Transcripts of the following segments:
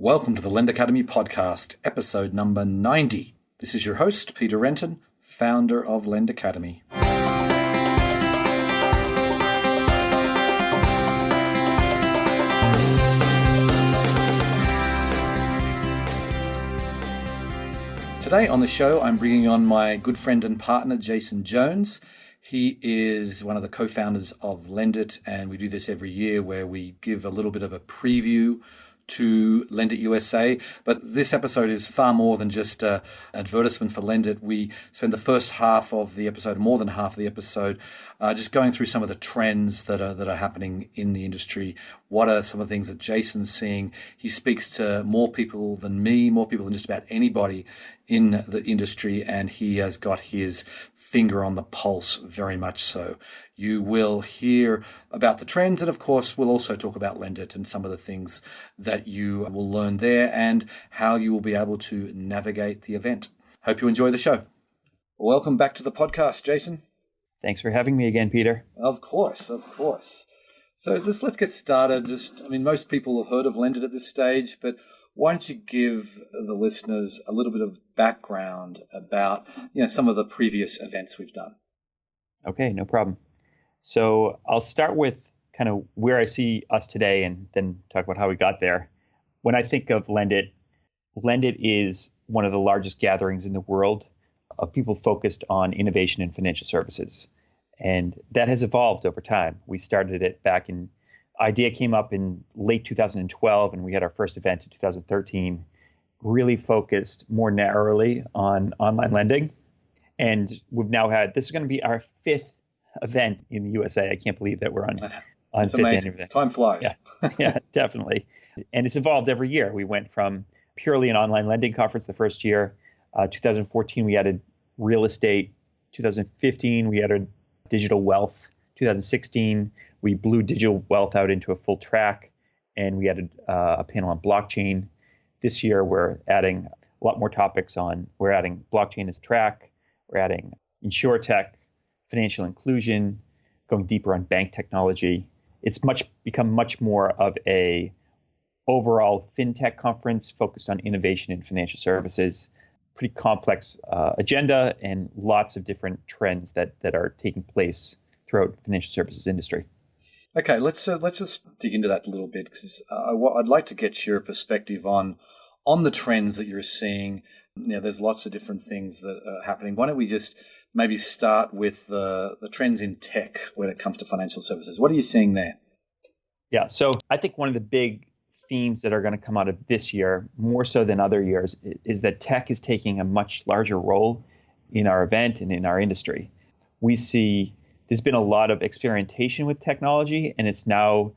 Welcome to the Lend Academy podcast, episode number 90. This is your host, Peter Renton, founder of Lend Academy. Today on the show, I'm bringing on my good friend and partner, Jason Jones. He is one of the co-founders of LendIt, and we do this every year where we give a little bit of a preview to LendIt USA. But this episode is far more than just an advertisement for LendIt. We spend the first half of the episode, more than half of the episode, just going through some of the trends that are happening in the industry. What are some of the things that Jason's seeing? He speaks to more people than me, more people than just about anybody in the industry, and he has got his finger on the pulse very much so. You will hear about the trends, and of course, we'll also talk about LendIt and some of the things that you will learn there and how you will be able to navigate the event. Hope you enjoy the show. Welcome back to the podcast, Jason. Thanks for having me again, Peter. Of course. So let's get started. Most people have heard of LendIt at this stage, but why don't you give the listeners a little bit of background about some of the previous events we've done? Okay, no problem. So I'll start with kind of where I see us today and then talk about how we got there. When I think of LendIt, LendIt is one of the largest gatherings in the world of people focused on innovation in financial services. And that has evolved over time. We started it idea came up in late 2012, and we had our first event in 2013, really focused more narrowly on online lending. And we've now this is going to be our fifth event in the USA. I can't believe that we're on it's amazing. Time flies. Yeah, definitely. And it's evolved every year. We went from purely an online lending conference the first year. 2014, we added real estate. 2015, we added digital wealth. 2016, we blew digital wealth out into a full track, and we added a panel on blockchain. This year, we're adding a lot more topics we're adding blockchain as a track. We're adding insurtech, financial inclusion, going deeper on bank technology. It's become much more of a overall fintech conference focused on innovation in financial services. Pretty complex agenda and lots of different trends that are taking place throughout the financial services industry. Okay, let's just dig into that a little bit, because I'd like to get your perspective on the trends that you're seeing. There's lots of different things that are happening. Why don't we just maybe start with the trends in tech when it comes to financial services? What are you seeing there? Yeah, so I think one of the big themes that are going to come out of this year, more so than other years, is that tech is taking a much larger role in our event and in our industry. We see there's been a lot of experimentation with technology, and it's now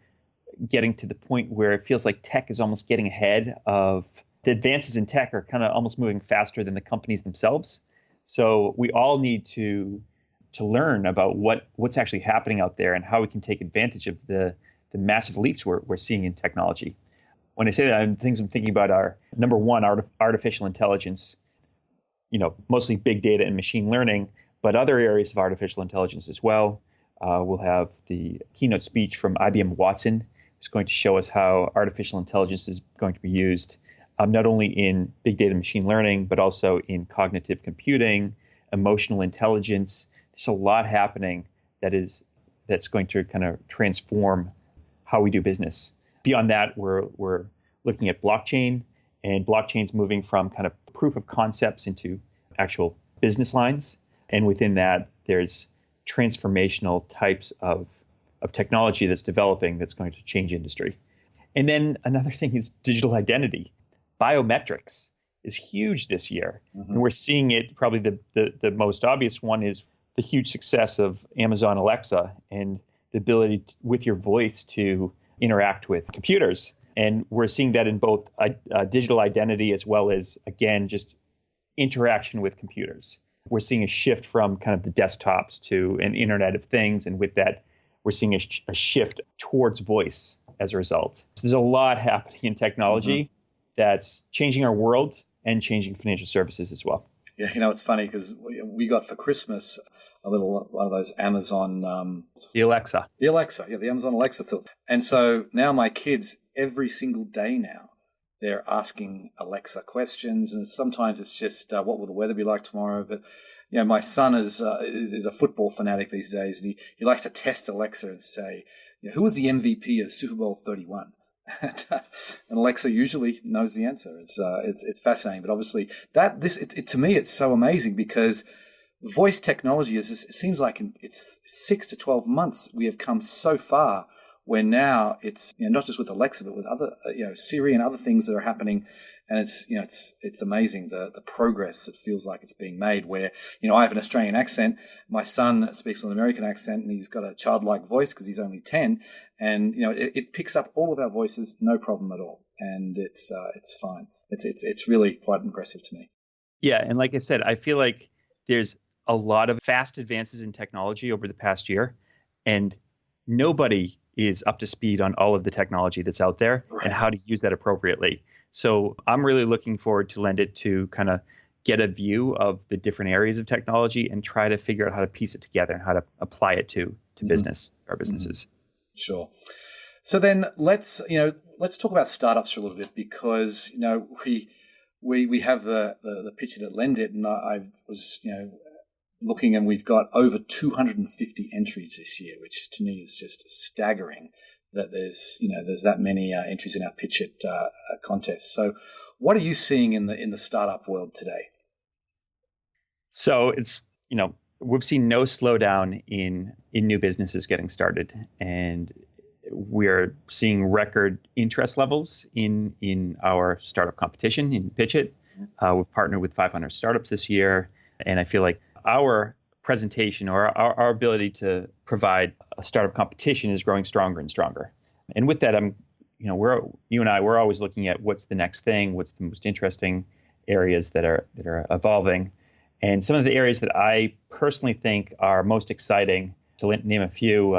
getting to the point where it feels like tech is almost getting ahead of the advances in tech are kind of almost moving faster than the companies themselves. So we all need to learn about what's actually happening out there and how we can take advantage of the massive leaps we're seeing in technology. When I say that, things I'm thinking about are, number one, artificial intelligence, mostly big data and machine learning, but other areas of artificial intelligence as well. We'll have the keynote speech from IBM Watson, who's going to show us how artificial intelligence is going to be used not only in big data machine learning, but also in cognitive computing, emotional intelligence. There's a lot happening that's going to kind of transform how we do business. Beyond that, we're looking at blockchain, and blockchain's moving from kind of proof of concepts into actual business lines. And within that, there's transformational types of technology that's developing that's going to change industry. And then another thing is digital identity. Biometrics is huge this year. Mm-hmm. And we're seeing it, probably the most obvious one is the huge success of Amazon Alexa and the ability with your voice to interact with computers. And we're seeing that in both digital identity as well as, again, just interaction with computers. We're seeing a shift from kind of the desktops to an Internet of Things. And with that, we're seeing a shift towards voice as a result. So there's a lot happening in technology that's changing our world and changing financial services as well. Yeah, it's funny because we got for Christmas one of those Amazon... the Alexa. The Amazon Alexa. And so now my kids, every single day now, they're asking Alexa questions, and sometimes it's just what will the weather be like tomorrow. But my son is a football fanatic these days, and he likes to test Alexa and say, who was the MVP of Super Bowl 31? And Alexa usually knows the answer. It's fascinating, but obviously to me it's so amazing because voice technology it seems like it's 6 to 12 months we have come so far. Where now it's not just with Alexa but with other Siri and other things that are happening, and it's amazing the progress it feels like it's being made. Where I have an Australian accent, my son speaks with an American accent, and he's got a childlike voice because he's only 10, and it picks up all of our voices, no problem at all, and it's fine. It's really quite impressive to me. Yeah, and like I said, I feel like there's a lot of fast advances in technology over the past year, and nobody is up to speed on all of the technology that's out there and how to use that appropriately. So I'm really looking forward to LendIt to kind of get a view of the different areas of technology and try to figure out how to piece it together and how to apply it to our businesses. Sure. So then let's talk about startups for a little bit because we have the pitch at LendIt, and I was looking, and we've got over 250 entries this year, which to me is just staggering that there's that many entries in our pitch at contest. So what are you seeing in the startup world today? So it's, we've seen no slowdown in new businesses getting started, and we're seeing record interest levels in our startup competition in Pitch It. We've partnered with 500 startups this year, and I feel like our presentation or our ability to provide a startup competition is growing stronger and stronger. And with that, you and I, we're always looking at what's the next thing, what's the most interesting areas that are evolving. And some of the areas that I personally think are most exciting, to name a few,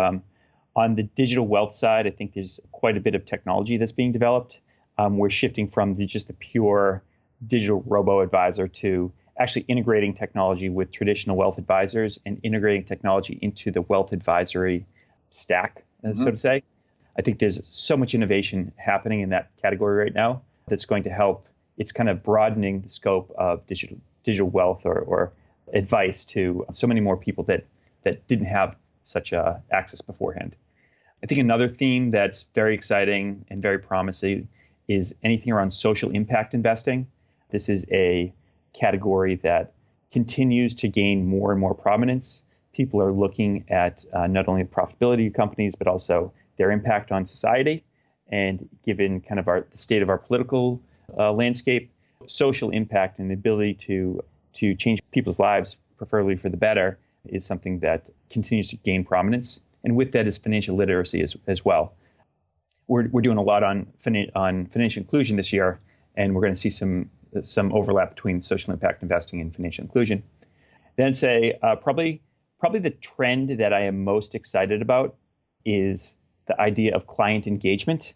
on the digital wealth side, I think there's quite a bit of technology that's being developed. We're shifting from just the pure digital robo-advisor to actually integrating technology with traditional wealth advisors and integrating technology into the wealth advisory stack, so to say. I think there's so much innovation happening in that category right now that's going to help. It's kind of broadening the scope of digital wealth or advice to so many more people that didn't have such access beforehand. I think another theme that's very exciting and very promising is anything around social impact investing. This is a category that continues to gain more and more prominence. People are looking at not only the profitability of companies, but also their impact on society. And given kind of the state of our political landscape, social impact and the ability to change people's lives, preferably for the better, is something that continues to gain prominence. And with that is financial literacy as well. We're doing a lot on financial inclusion this year, and we're going to see some overlap between social impact investing and financial inclusion. Then say probably the trend that I am most excited about is the idea of client engagement.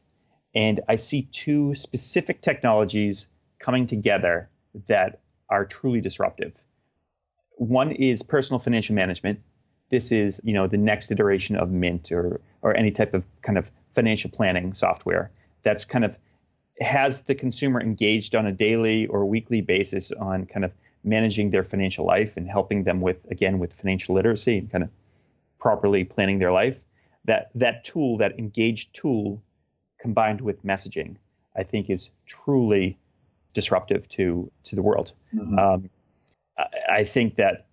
And I see two specific technologies coming together that are truly disruptive. One is personal financial management. This is, the next iteration of Mint or any type of kind of financial planning software that's kind of has the consumer engaged on a daily or weekly basis on kind of managing their financial life and helping them with financial literacy and kind of properly planning their life. That tool, that engaged tool combined with messaging, I think is truly disruptive to the world. I think that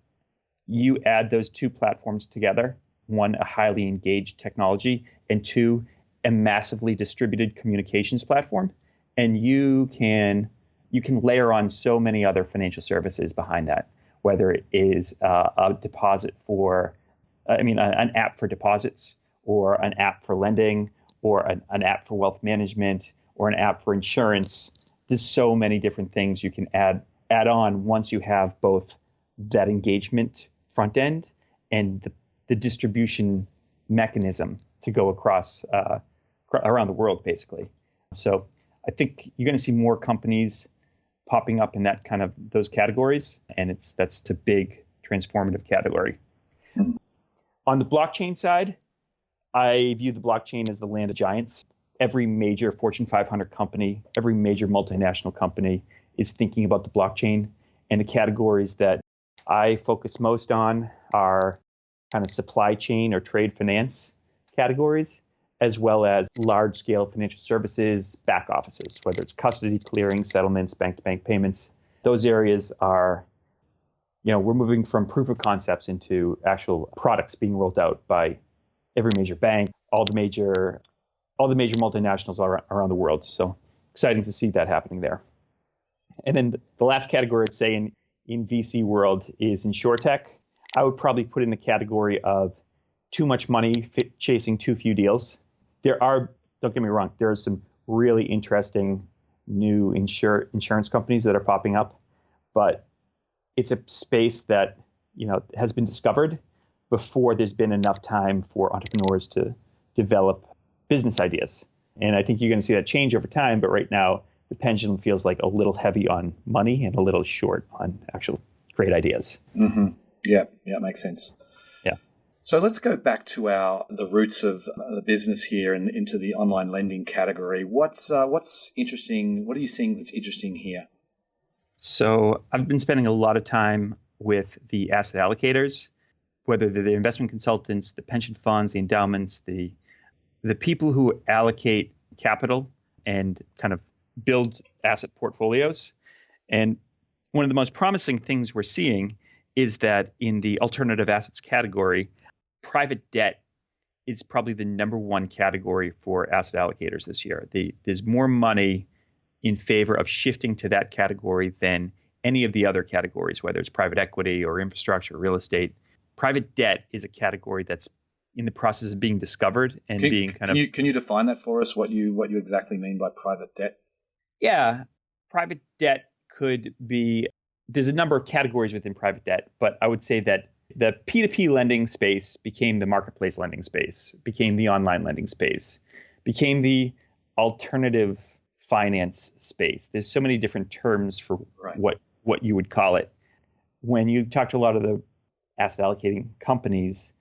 you add those two platforms together, one, a highly engaged technology, and two, a massively distributed communications platform. And you can layer on so many other financial services behind that, whether it is a deposit an app for deposits, or an app for lending, or an app for wealth management, or an app for insurance. There's so many different things you can add on once you have both that engagement front end and the distribution mechanism to go across around the world, basically. So I think you're going to see more companies popping up in that kind of those categories, and that's a big transformative category. On the blockchain side, I view the blockchain as the land of giants. every major Fortune 500 company, every major multinational company is thinking about the blockchain. And the categories that I focus most on are kind of supply chain or trade finance categories, as well as large scale financial services, back offices, whether it's custody, clearing, settlements, bank to bank payments. Those areas are, we're moving from proof of concepts into actual products being rolled out by every major bank, all the major multinationals around the world. So exciting to see that happening there. And then the last category I'd say in VC world is insurtech. I would probably put in the category of too much money chasing too few deals. Don't get me wrong, there are some really interesting new insurance companies that are popping up, but it's a space that has been discovered before there's been enough time for entrepreneurs to develop business ideas. And I think you're going to see that change over time, but right now the pendulum feels like a little heavy on money and a little short on actual great ideas. Mm-hmm. Yeah, makes sense. Yeah. So let's go back to the roots of the business here and into the online lending category. What's interesting? What are you seeing that's interesting here? So I've been spending a lot of time with the asset allocators, whether they're the investment consultants, the pension funds, the endowments, the people who allocate capital and kind of build asset portfolios. And one of the most promising things we're seeing is that in the alternative assets category, private debt is probably the number one category for asset allocators this year. There's more money in favor of shifting to that category than any of the other categories, whether it's private equity or infrastructure, or real estate. Private debt is a category that's in the process of being discovered and Can you define that for us? What you exactly mean by private debt? Yeah, private debt could be. There's a number of categories within private debt, but I would say that the P2P lending space became the marketplace lending space, became the online lending space, became the alternative finance space. There's so many different terms for what you would call it. When you talk to a lot of the asset allocating companies,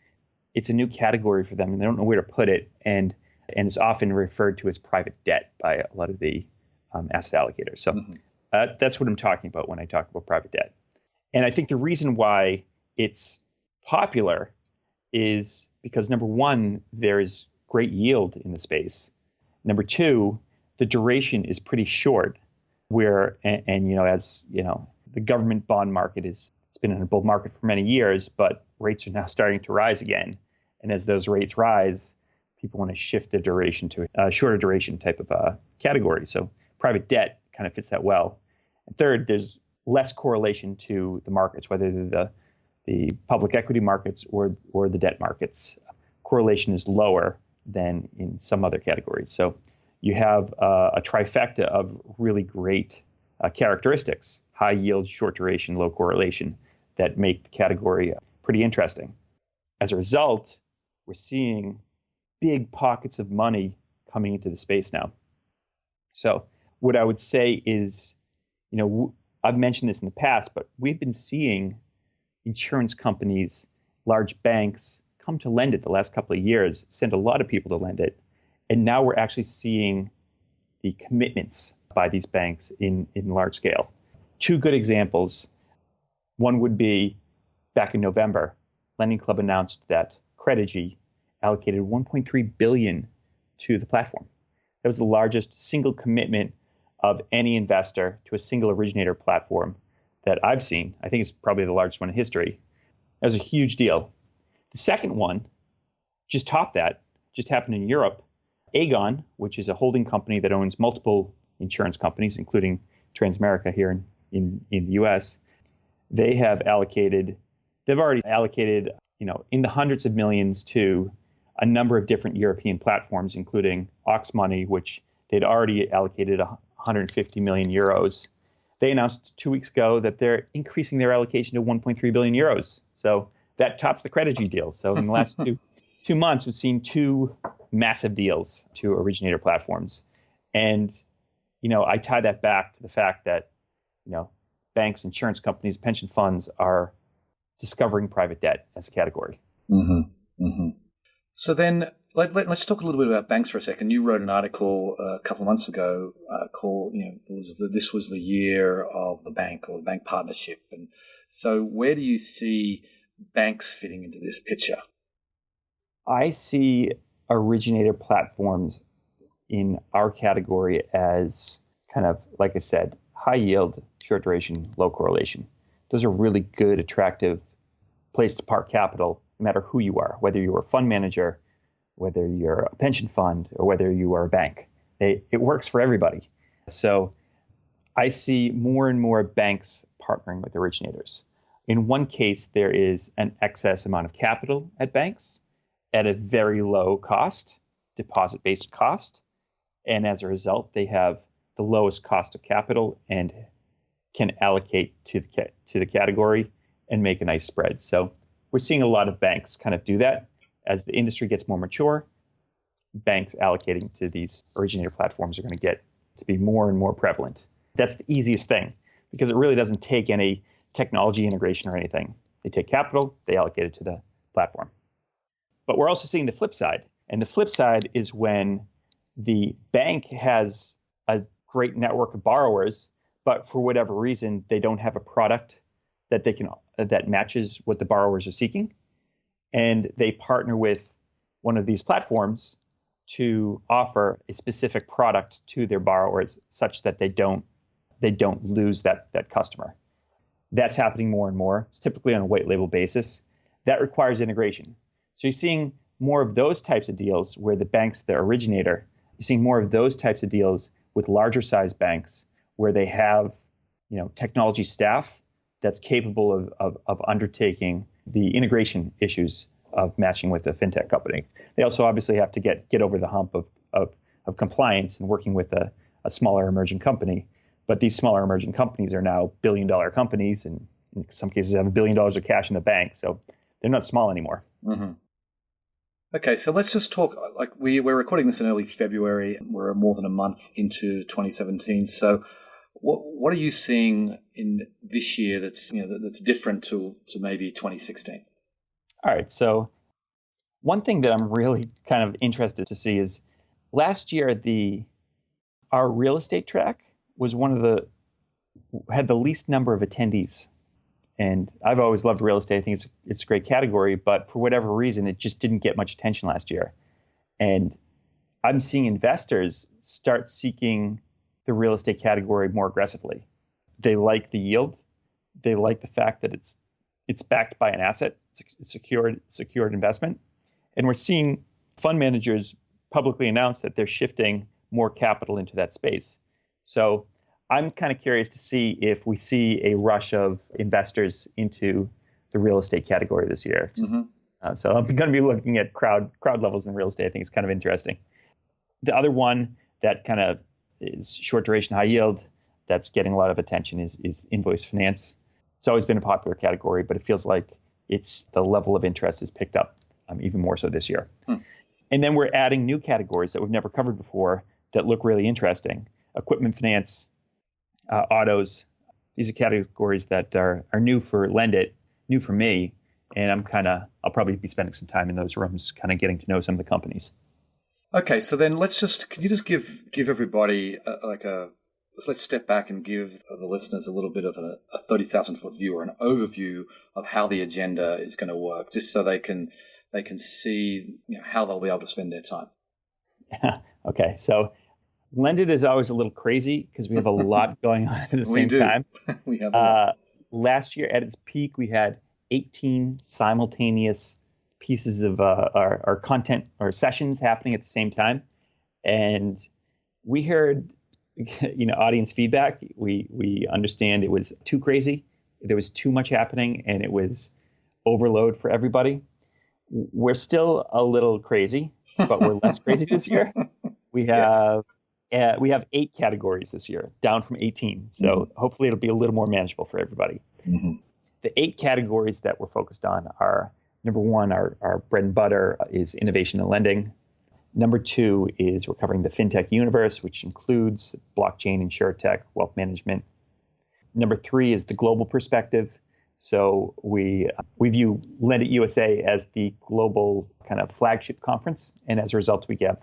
it's a new category for them and they don't know where to put it. And it's often referred to as private debt by a lot of the asset allocators. So that's what I'm talking about when I talk about private debt. And I think the reason why it's popular is because, number one, there is great yield in the space. Number two, the duration is pretty short, as the government bond market it's been in a bull market for many years, but rates are now starting to rise again. And as those rates rise, people want to shift the duration to a shorter duration type of category. So private debt kind of fits that well. And third, there's less correlation to the markets, whether they're the public equity markets or the debt markets. Correlation is lower than in some other categories. So you have a trifecta of really great characteristics: high yield, short duration, low correlation, that make the category pretty interesting. As a result, we're seeing big pockets of money coming into the space now. So what I would say is, I've mentioned this in the past, but we've been seeing insurance companies, large banks come to LendIt the last couple of years, send a lot of people to LendIt. And now we're actually seeing the commitments by these banks in large scale. Two good examples. One would be back in November, Lending Club announced that Credigy allocated $1.3 billion to the platform. That was the largest single commitment of any investor to a single originator platform that I've seen. I think it's probably the largest one in history. That was a huge deal. The second one just topped that, just happened in Europe. Aegon, which is a holding company that owns multiple insurance companies, including Transamerica here in the US, they've already allocated, in the hundreds of millions to a number of different European platforms, including Ox Money, which they'd already allocated 150 million euros. They announced 2 weeks ago that they're increasing their allocation to 1.3 billion euros. So that tops the Credigy deal. So in the last two months, we've seen two massive deals to originator platforms. And, I tie that back to the fact that, banks, insurance companies, pension funds are discovering private debt as a category. Mm-hmm. Mm-hmm. So then Let's talk a little bit about banks for a second. You wrote an article a couple of months ago called, this was the year of the bank, or the bank partnership. And so where do you see banks fitting into this picture? I see originator platforms in our category as kind of, like I said, high yield, short duration, low correlation. Those are really good, attractive place to park capital, no matter who you are, whether you're a fund manager, whether you're a pension fund, or whether you are a bank. It works for everybody. So I see more and more banks partnering with originators. In one case, there is an excess amount of capital at banks at a very low cost, deposit-based cost. And as a result, they have the lowest cost of capital and can allocate to the category and make a nice spread. So we're seeing a lot of banks kind of do that. As the industry gets more mature, banks allocating to these originator platforms are going to get to be more and more prevalent. That's the easiest thing because it really doesn't take any technology integration or anything. They take capital, they allocate it to the platform. But we're also seeing the flip side. And the flip side is when the bank has a great network of borrowers, but for whatever reason, they don't have a product that matches what the borrowers are seeking. And they partner with one of these platforms to offer a specific product to their borrowers such that they don't lose that customer. That's happening more and more. It's typically on a white label basis. That requires integration. So you're seeing more of those types of deals where the bank's the originator. You're seeing more of those types of deals with larger size banks where they have, technology staff that's capable of undertaking the integration issues of matching with a fintech company. They also obviously have to get over the hump of compliance and working with a smaller emerging company. But these smaller emerging companies are now billion-dollar companies, and in some cases have $1 billion of cash in the bank. So they're not small anymore. Mm-hmm. Okay, so let's just talk. Like we're recording this in early February. We're more than a month into 2017. So what are you seeing in this year that's different to maybe 2016? All right. So one thing that I'm really kind of interested to see is last year our real estate track was had the least number of attendees. And I've always loved real estate. I think it's a great category, but for whatever reason, it just didn't get much attention last year. And I'm seeing investors start seeking the real estate category more aggressively. They like the yield. They like the fact that it's backed by an asset, it's secured investment. And we're seeing fund managers publicly announce that they're shifting more capital into that space. So I'm kind of curious to see if we see a rush of investors into the real estate category this year. Mm-hmm. So I'm going to be looking at crowd levels in real estate. I think it's kind of interesting. The other one that kind of is short duration, high yield, that's getting a lot of attention is invoice finance. It's always been a popular category, but it feels like the level of interest has picked up even more so this year. And then we're adding new categories that we've never covered before that look really interesting. Equipment finance, autos. These are categories that are new for LendIt, new for me, and I'll probably be spending some time in those rooms, kind of getting to know some of the companies. Okay, so then can you just give everybody let's step back and give the listeners a little bit of a 30,000-foot view or an overview of how the agenda is going to work, just so they can see how they'll be able to spend their time. Okay, so LendIt is always a little crazy because we have a lot going on at the same time. We have a lot. Last year at its peak, we had 18 simultaneous pieces of our content or sessions happening at the same time. And we heard, audience feedback. We understand it was too crazy. There was too much happening and it was overload for everybody. We're still a little crazy, but we're less crazy this year. We have 8 categories this year, down from 18. So hopefully it'll be a little more manageable for everybody. Mm-hmm. The 8 categories that we're focused on are, number 1, our bread and butter is innovation and lending. Number 2 is we're covering the fintech universe, which includes blockchain, insurtech, wealth management. Number 3 is the global perspective. So we view LendIt USA as the global kind of flagship conference. And as a result, we have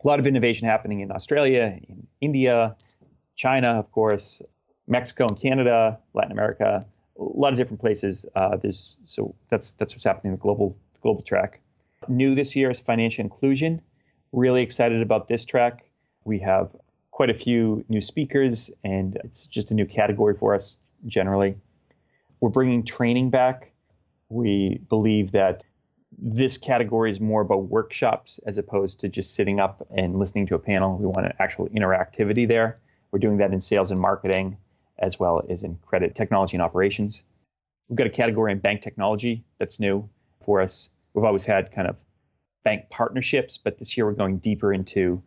a lot of innovation happening in Australia, in India, China, of course, Mexico and Canada, Latin America, a lot of different places. So that's what's happening in the global track. New this year is financial inclusion. Really excited about this track. We have quite a few new speakers, and it's just a new category for us generally. We're bringing training back. We believe that this category is more about workshops as opposed to just sitting up and listening to a panel. We want an actual interactivity there. We're doing that in sales and marketing, as well as in credit technology and operations. We've got a category in bank technology that's new for us. We've always had kind of bank partnerships, but this year we're going deeper into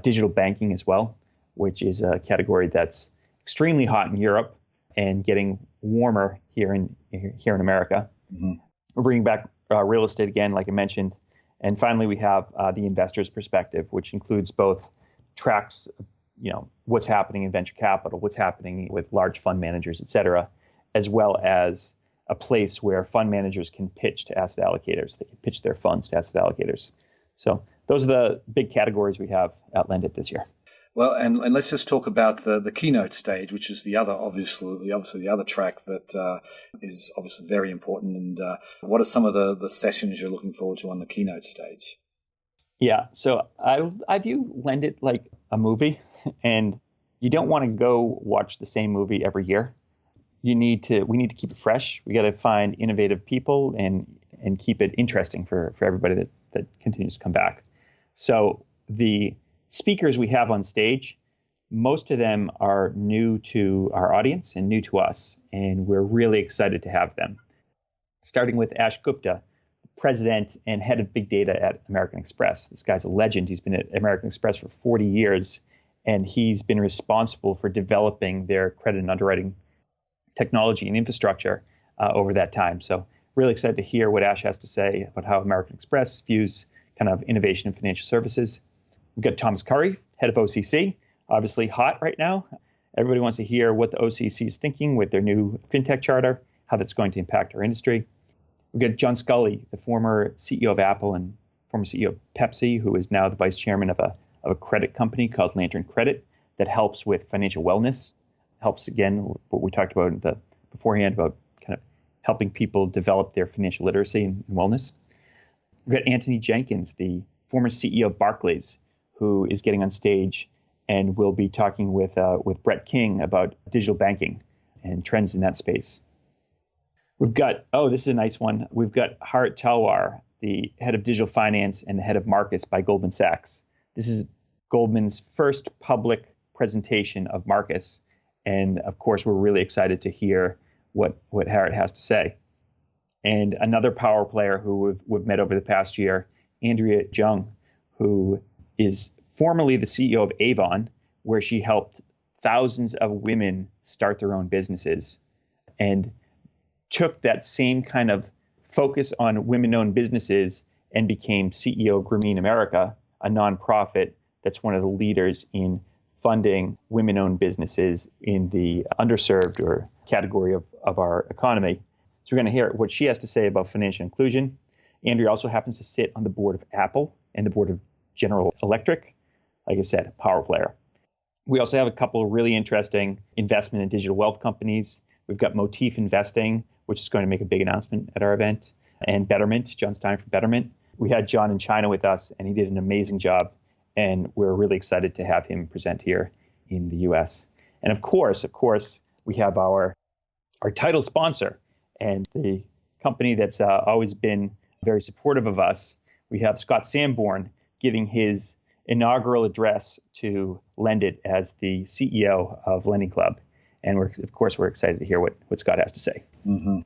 digital banking as well, which is a category that's extremely hot in Europe and getting warmer here in America. Mm-hmm. We're bringing back real estate again, like I mentioned. And finally, we have the investor's perspective, which includes both tracks, what's happening in venture capital, what's happening with large fund managers, et cetera, as well as a place where fund managers can pitch to asset allocators. They can pitch their funds to asset allocators. So those are the big categories we have at LendIt this year. Well, and let's just talk about the keynote stage, which is the other, obviously the other track that is obviously very important. And what are some of the sessions you're looking forward to on the keynote stage? Yeah, so I view LendIt like a movie, and you don't want to go watch the same movie every year. We need to keep it fresh. We got to find innovative people and keep it interesting for everybody that continues to come back. So the speakers we have on stage, most of them are new to our audience and new to us, and we're really excited to have them. Starting with Ash Gupta, president and head of big data at American Express. This guy's a legend. He's been at American Express for 40 years, and he's been responsible for developing their credit and underwriting technology and infrastructure over that time. So really excited to hear what Ash has to say about how American Express views kind of innovation in financial services. We've got Thomas Curry, head of OCC, obviously hot right now. Everybody wants to hear what the OCC is thinking with their new fintech charter, how that's going to impact our industry. We've got John Scully, the former CEO of Apple and former CEO of Pepsi, who is now the vice chairman of a credit company called Lantern Credit that helps with financial wellness. Helps, again, what we talked about beforehand about kind of helping people develop their financial literacy and wellness. We've got Anthony Jenkins, the former CEO of Barclays, who is getting on stage and will be talking with Brett King about digital banking and trends in that space. We've got, this is a nice one. We've got Harit Talwar, the head of digital finance and the head of markets by Goldman Sachs. This is Goldman's first public presentation of Marcus. And of course, we're really excited to hear what Harit has to say. And another power player who we've met over the past year, Andrea Jung, who is formerly the CEO of Avon, where she helped thousands of women start their own businesses and took that same kind of focus on women-owned businesses and became CEO of Grameen America, a nonprofit that's one of the leaders in funding women-owned businesses in the underserved or category of our economy. So we're going to hear what she has to say about financial inclusion. Andrea also happens to sit on the board of Apple and the board of General Electric. Like I said, a power player. We also have a couple of really interesting investment and digital wealth companies. We've got Motif Investing, which is going to make a big announcement at our event, and Betterment, John Stein from Betterment. We had John in China with us, and he did an amazing job. And we're really excited to have him present here in the U.S. And of course, we have our title sponsor and the company that's always been very supportive of us. We have Scott Sanborn giving his inaugural address to LendIt as the CEO of Lending Club. And we're excited to hear what Scott has to say. Mm-hmm.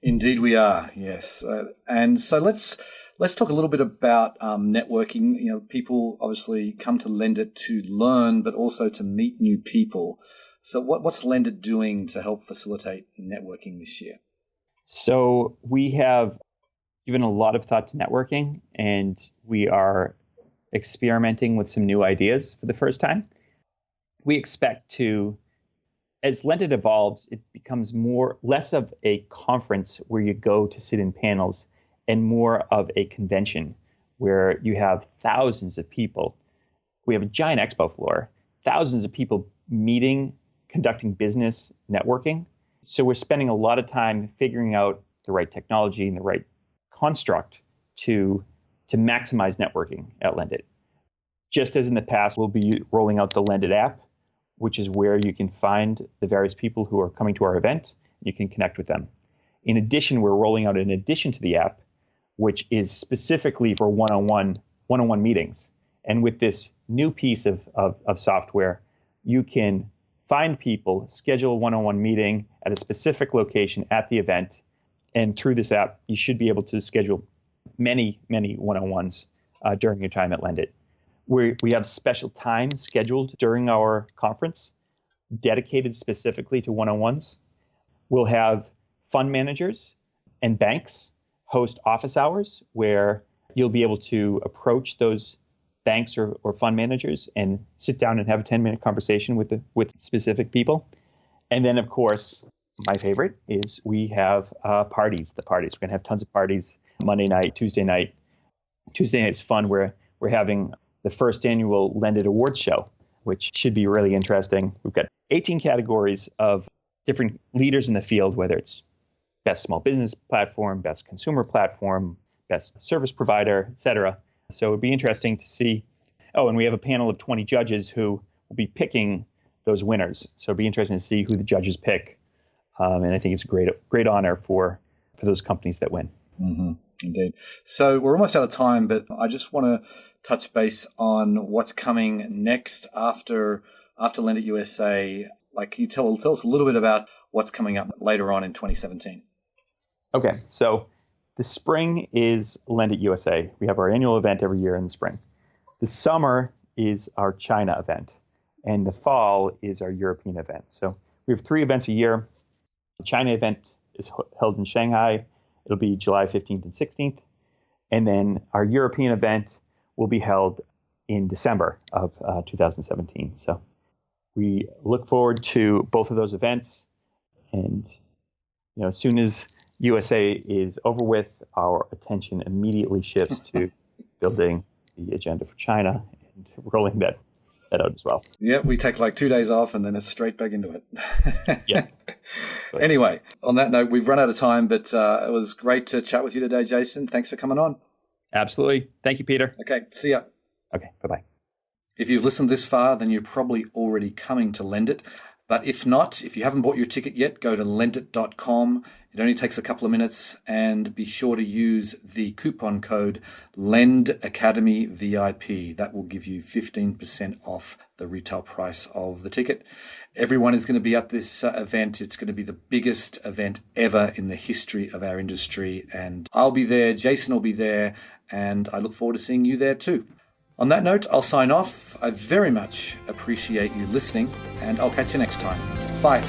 Indeed, we are. Yes. And so let's talk a little bit about networking. People obviously come to LendIt to learn, but also to meet new people. So what's LendIt doing to help facilitate networking this year? So we have given a lot of thought to networking, and we are experimenting with some new ideas for the first time. We expect to as LendIt evolves, it becomes less of a conference where you go to sit in panels and more of a convention where you have thousands of people. We have a giant expo floor, thousands of people meeting, conducting business, networking. So we're spending a lot of time figuring out the right technology and the right construct to maximize networking at LendIt. Just as in the past, we'll be rolling out the LendIt app, which is where you can find the various people who are coming to our event. You can connect with them. In addition, we're rolling out an addition to the app, which is specifically for one-on-one meetings. And with this new piece of software, you can find people, schedule a one-on-one meeting at a specific location at the event. And through this app, you should be able to schedule many, many one-on-ones during your time at LendIt. We have special time scheduled during our conference dedicated specifically to one-on-ones. We'll have fund managers and banks host office hours where you'll be able to approach those banks or fund managers and sit down and have a 10-minute conversation with specific people. And then, of course, my favorite is we have parties. We're going to have tons of parties Monday night, Tuesday night. Tuesday night's fun. We're having the first annual LendIt Awards show, which should be really interesting. We've got 18 categories of different leaders in the field, whether it's best small business platform, best consumer platform, best service provider, et cetera. So it'd be interesting to see. Oh, and we have a panel of 20 judges who will be picking those winners. So it'd be interesting to see who the judges pick. And I think it's a great honor for those companies that win. Mm-hmm. Indeed. So we're almost out of time, but I just want to touch base on what's coming next after LendIt USA. Like, can you tell us a little bit about what's coming up later on in 2017? Okay, so the spring is LendIt USA. We have our annual event every year in the spring. The summer is our China event, and the fall is our European event. So we have 3 events a year. The China event is held in Shanghai. It'll be July 15th and 16th. And then our European event will be held in December of 2017. So we look forward to both of those events. And as soon as USA is over with, our attention immediately shifts to building the agenda for China and rolling that out as well. Yeah, we take like 2 days off and then it's straight back into it. Yeah. Anyway, on that note, we've run out of time, but it was great to chat with you today, Jason. Thanks for coming on. Absolutely. Thank you, Peter. Okay, see ya. Okay, bye-bye. If you've listened this far, then you're probably already coming to LendIt. But if not, if you haven't bought your ticket yet, go to lendit.com. It only takes a couple of minutes, and be sure to use the coupon code LendAcademyVIP. That will give you 15% off the retail price of the ticket. Everyone is going to be at this event. It's going to be the biggest event ever in the history of our industry. And I'll be there, Jason will be there, and I look forward to seeing you there too. On that note, I'll sign off. I very much appreciate you listening, and I'll catch you next time. Bye.